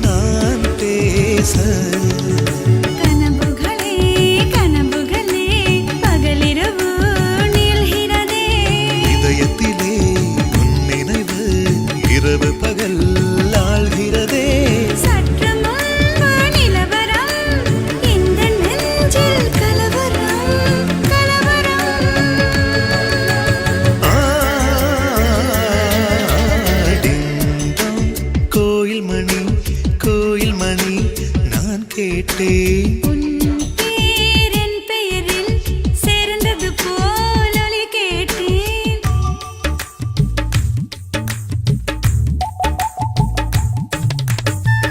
நான் பேச கனவுகளே கனவுகளே பகலிரவு நீள்கிறதே இதயத்திலே உன் நினைவு இரவு பகல் ஆழ்கிறதே சற்று முன்பு நிலவரம் இந்த நெஞ்சில் கலவரம் கலவரம் கோயில் மணி நான் கேட்டேன்